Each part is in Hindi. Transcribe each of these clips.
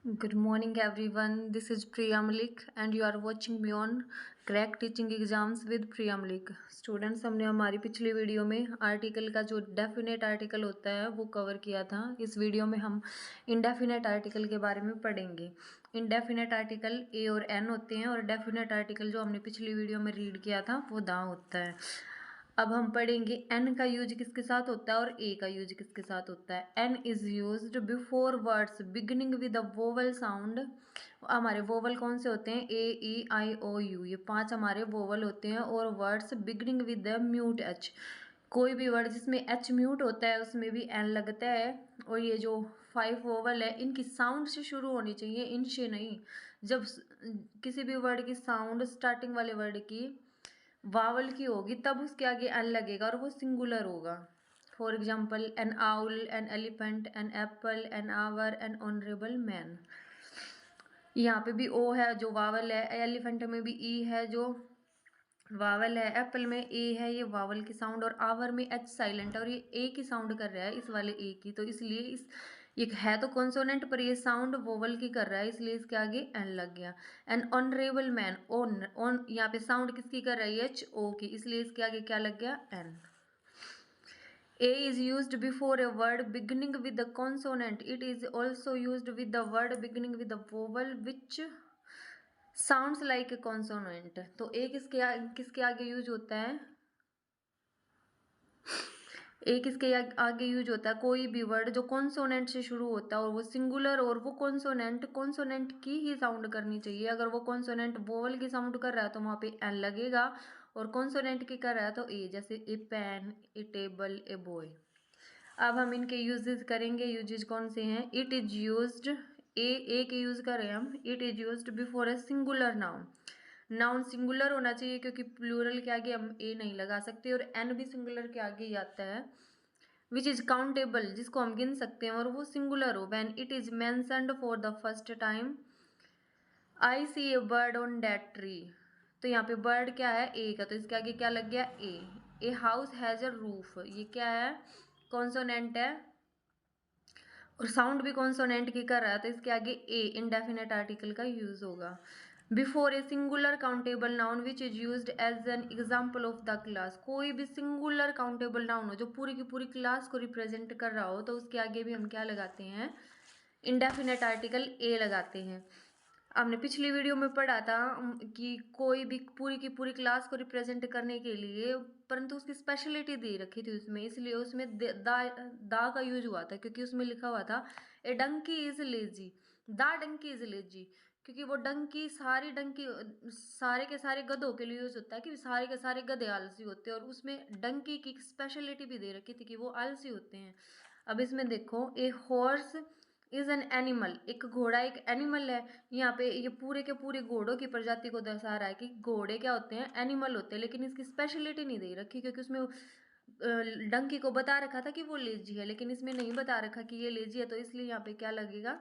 Good morning, everyone. This is Priya Malik, and you are watching me on Crack Teaching Exams with Priya Malik. Students, हमने हमारी पिछली वीडियो में आर्टिकल का जो डेफिनेट आर्टिकल होता है वो कवर किया था। इस वीडियो में हम इनडेफिनेट आर्टिकल के बारे में पढ़ेंगे। इनडेफिनेट आर्टिकल ए और एन होते हैं और डेफिनेट आर्टिकल जो हमने पिछली वीडियो में रीड किया था वो दा होता है। अब हम पढ़ेंगे एन का यूज किसके साथ होता है और ए का यूज किसके साथ होता है। An is used before words beginning with a vowel sound. हमारे वोवल कौन से होते हैं? A, E, I, O, U. ये 5 हमारे वोवल होते हैं। और words beginning with the mute H. कोई भी वर्ड जिसमें एच म्यूट होता है उसमें भी एन लगता है। और ये जो 5 वोवल है इनकी साउंड से शुरू होनी चाहिए, इनसे नहीं। जब किसी भी वर्ड की साउंड स्टार्टिंग वाले वर्ड की वावल की होगी तब उसके आगे एन लगेगा और वो सिंगुलर होगा। For example, an owl, an elephant, an apple, an hour, an honourable man. यहाँ पे भी ओ है जो वावल है, एलिफेंट में भी ई है जो वावल है, एप्पल में ए है ये वावल की साउंड, और आवर में एच साइलेंट है और ये ए की साउंड कर रहा है, इस वाले ए की। तो इसलिए इस ये है तो कॉन्सोनेंट पर ये साउंड वोवल की कर रहा है, इसलिए इसके आगे एन लग गया। एन ऑनरेबल मैन, ऑन यहाँ पे साउंड किसकी कर रही है? एच ओ की, इसलिए इसके आगे क्या लग गया? N. A is used before a word beginning with a consonant. It is also used with the word beginning with a vowel which sounds like a consonant. तो A किसके आगे यूज होता है? ए किसके आगे यूज होता है? कोई भी वर्ड जो कॉन्सोनेंट से शुरू होता है और वो सिंगुलर, और वो कॉन्सोनेंट की ही साउंड करनी चाहिए। अगर वो कॉन्सोनेंट वोवल की साउंड कर रहा है तो वहाँ पे एन लगेगा, और कॉन्सोनेंट की कर रहा है तो ए, जैसे a pen, a table, a boy. अब हम इनके यूजेस करेंगे। यूजेस कौन से हैं? इट इज यूज्ड, ए के यूज कर रहे हैं हम। It is used before a singular noun. Noun singular होना चाहिए क्योंकि प्लूरल के आगे हम ए नहीं लगा सकते, और एन भी सिंगुलर के आगे ही आता है। विच इज काउंटेबल, जिसको हम गिन सकते हैं और वो सिंगुलर हो। When it is mentioned for the first time. I see a bird on that tree. तो यहाँ पे बर्ड क्या है? ए का, तो इसके आगे क्या लग गया? A. A house has a roof, ये क्या है? कॉन्सोनेंट है और साउंड भी कॉन्सोनेंट की कर रहा है, तो इसके आगे ए इनडेफिनेट आर्टिकल का यूज होगा। Before a singular countable noun which is used as an example of the class. कोई भी सिंगुलर काउंटेबल नाउन हो जो पूरी की पूरी क्लास को रिप्रेजेंट कर रहा हो तो उसके आगे भी हम क्या लगाते हैं? इनडेफिनेट आर्टिकल ए लगाते हैं। हमने पिछली वीडियो में पढ़ा था कि कोई भी पूरी की पूरी क्लास को रिप्रेजेंट करने के लिए, परंतु उसकी स्पेशलिटी दे रखी थी उसमें, इसलिए उसमें दा का यूज हुआ था, क्योंकि उसमें लिखा हुआ था a donkey is lazy, the donkey is lazy. क्योंकि वो डंकी, सारी डंकी सारे के सारे गधों के लिए यूज होता है कि सारे के सारे गधे आलसी होते हैं, और उसमें डंकी की स्पेशलिटी भी दे रखी थी कि वो आलसी होते हैं। अब इसमें देखो, a horse is an animal, एक घोड़ा एक एनिमल है। यहाँ पे ये पूरे के पूरे घोड़ों की प्रजाति को दर्शा रहा है कि घोड़े क्या होते हैं? एनिमल होते हैं, लेकिन इसकी स्पेशलिटी नहीं दे रखी, क्योंकि उसमें डंकी को बता रखा था कि वो लेजी है, लेकिन इसमें नहीं बता रखा कि ये लेजी है, तो इसलिए यहाँ पे क्या लगेगा?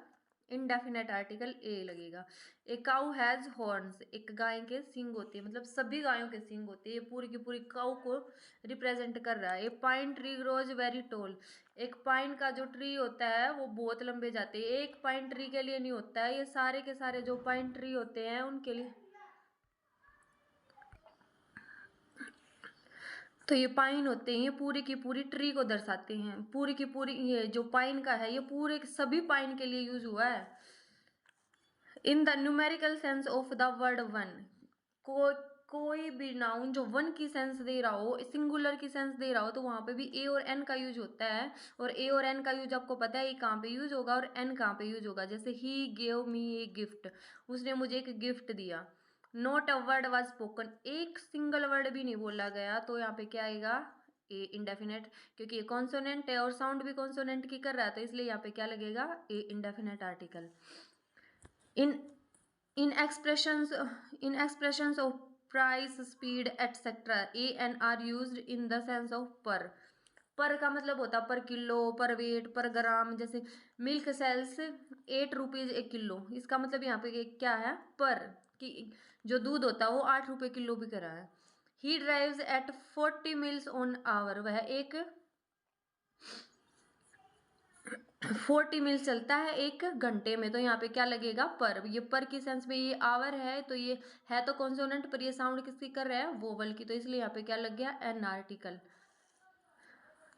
इनडेफिनेट आर्टिकल ए लगेगा। ए काउ हैज हॉर्न्स, एक गाय के सींग होते हैं, मतलब सभी गायों के सींग होते हैं, ये पूरी की पूरी काउ को रिप्रेजेंट कर रहा है। A pine tree grows very tall, एक पाइन का जो ट्री होता है वो बहुत लंबे जाते हैं। एक पाइन ट्री के लिए नहीं होता है, ये सारे के सारे जो पाइन ट्री होते हैं उनके लिए। तो ये पाइन होते हैं, ये पूरी की पूरी ट्री को दर्शाते हैं। पूरी की पूरी ये जो पाइन का है ये पूरे सभी पाइन के लिए यूज हुआ है। In the numerical sense of the word one, कोई भी नाउन जो वन की सेंस दे रहा हो, सिंगुलर की सेंस दे रहा हो, तो वहां पे भी ए और एन का यूज होता है। और ए और एन का यूज आपको पता है, ए कहाँ पे यूज होगा और एन कहाँ पे यूज होगा। जैसे he gave me a gift, उसने मुझे एक गिफ्ट दिया। Not a word was spoken, एक सिंगल वर्ड भी नहीं बोला गया, तो यहाँ पे क्या आएगा? ए इंडेफिनेट, क्योंकि ये कॉन्सोनेंट है और साउंड भी कॉन्सोनेंट की कर रहा है, तो इसलिए यहाँ पे क्या लगेगा? A indefinite article. in in expressions of price, speed, etc, a and are used in the sense of पर का मतलब होता है पर किलो, पर वेट, पर ग्राम। जैसे मिल्क सेल्स 8 रुपीज एक किलो, इसका मतलब यहाँ पे क्या है? पर, कि जो दूध होता है वो 8 रुपये किलो भी करा है। He drives at 40 miles on hour, वह एक 40 मील चलता है 1 घंटे में, तो यहाँ पे क्या लगेगा पर। ये पर की सेंस में ये आवर है, तो ये है तो कॉन्सोनेंट, पर ये साउंड किसकी कर रहा है, वोवल की, तो इसलिए यहाँ पे क्या लग गया, an article.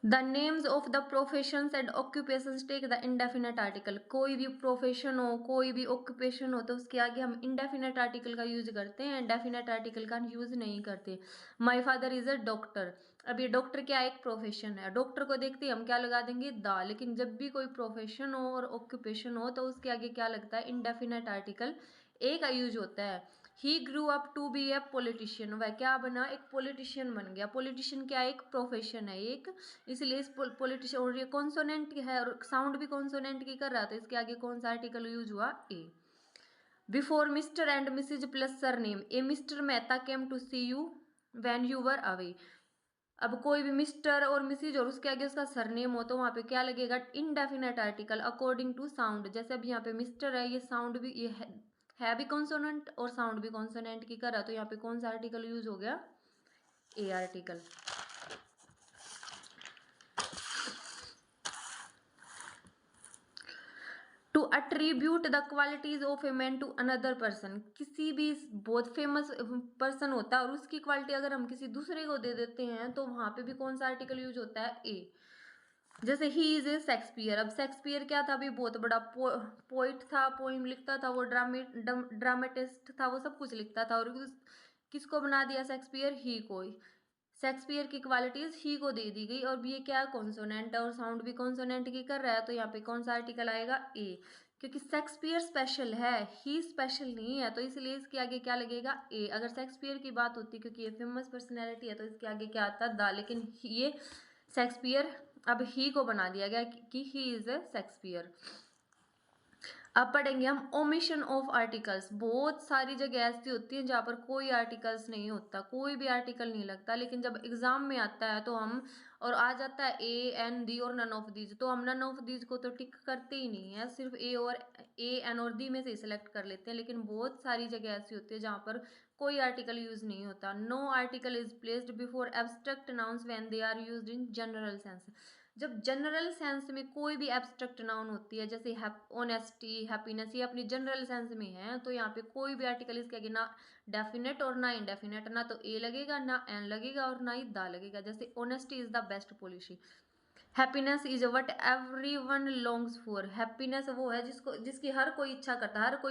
The names of the professions and occupations take the indefinite article. कोई भी प्रोफेशन हो, कोई भी ऑक्यूपेशन हो, तो उसके आगे हम इंडेफिनेट आर्टिकल का यूज करते हैं, डेफिनेट आर्टिकल का यूज नहीं करते। My father is a doctor. अब ये डॉक्टर क्या एक प्रोफेशन है, डॉक्टर को देखते ही हम क्या लगा देंगे, द। लेकिन जब भी कोई प्रोफेशन हो और ऑक्यूपेशन हो, तो उसके आगे क्या लगता है, इंडेफिनेट आर्टिकल ए का यूज होता है। He grew up to be a politician. वह क्या बना, एक पॉलिटिशियन बन गया। पॉलिटिशियन क्या एक प्रोफेशन है एक, इसलिए इस पॉलिटिशियन, और ये कॉन्सोनेंट है और साउंड भी कॉन्सोनेंट की कर रहा था, इसके आगे कौन सा आर्टिकल यूज हुआ, a. Before Mr and Mrs plus surname, a Mr Mehta came to see you when you were away. अब कोई भी मिस्टर और मिसिज और उसके आगे उसका सरनेम हो, तो वहां पे क्या लगेगा, indefinite article according to sound. जैसे अब यहाँ पे मिस्टर है, ये साउंड भी ये है भी कॉन्सोनेंट और साउंड भी कॉन्सोनेंट की कर रहा, तो यहाँ पे कौन सा आर्टिकल यूज हो गया, a article. To attribute the qualities of a man to another person. किसी भी बहुत फेमस पर्सन होता है और उसकी क्वालिटी अगर हम किसी दूसरे को दे देते हैं, तो वहां पे भी कौन सा आर्टिकल यूज होता है, ए। जैसे ही इज ए शेक्सपियर। अब शेक्सपियर क्या था, अभी बहुत बड़ा पोइट था, पोइम लिखता था, वो ड्रामेटिस्ट था, वो सब कुछ लिखता था, और किसको बना दिया शेक्सपियर, ही को। शेक्सपियर की क्वालिटीज ही को दे दी गई, और ये क्या कॉन्सोनेंट है और साउंड भी कॉन्सोनेंट की कर रहा है, तो यहाँ पे कौन सा आर्टिकल आएगा, ए। क्योंकि शेक्सपियर स्पेशल है, ही स्पेशल नहीं है, तो इसलिए इसके आगे क्या लगेगा, ए। अगर शेक्सपियर की बात होती, क्योंकि ये फेमस पर्सनैलिटी है, तो इसके आगे क्या आता, द। लेकिन ये शेक्सपियर, अब ही को बना दिया गया कि ही इज ए शेक्सपियर। अब पढ़ेंगे हम ओमिशन ऑफ आर्टिकल्स। बहुत सारी जगह ऐसी होती है जहाँ पर कोई आर्टिकल्स नहीं होता, कोई भी आर्टिकल नहीं लगता, लेकिन जब एग्जाम में आता है तो हम, और आ जाता है ए एन दी और नन ऑफ दीज, तो हम नन ऑफ दीज को तो टिक करते ही नहीं है, सिर्फ ए एन और दी में से सिलेक्ट कर लेते हैं। लेकिन बहुत सारी जगह ऐसी होती है जहाँ पर कोई आर्टिकल यूज नहीं होता। No article is placed before abstract nouns when they are used in general sense. जब जनरल सेंस में कोई भी एब्स्ट्रैक्ट नाउन होती है, जैसे ऑनेस्टी, हैप्पीनेस, ये अपनी जनरल सेंस में है, तो यहाँ पे कोई भी आर्टिकल इसके आगे ना डेफिनेट और ना इनडेफिनेट, ना तो ए लगेगा, ना एन लगेगा, और ना ही दा लगेगा। जैसे honesty is the best policy. Happiness is what everyone longs for. Happiness वो है जिसको, जिसकी हर कोई इच्छा करता है, हर कोई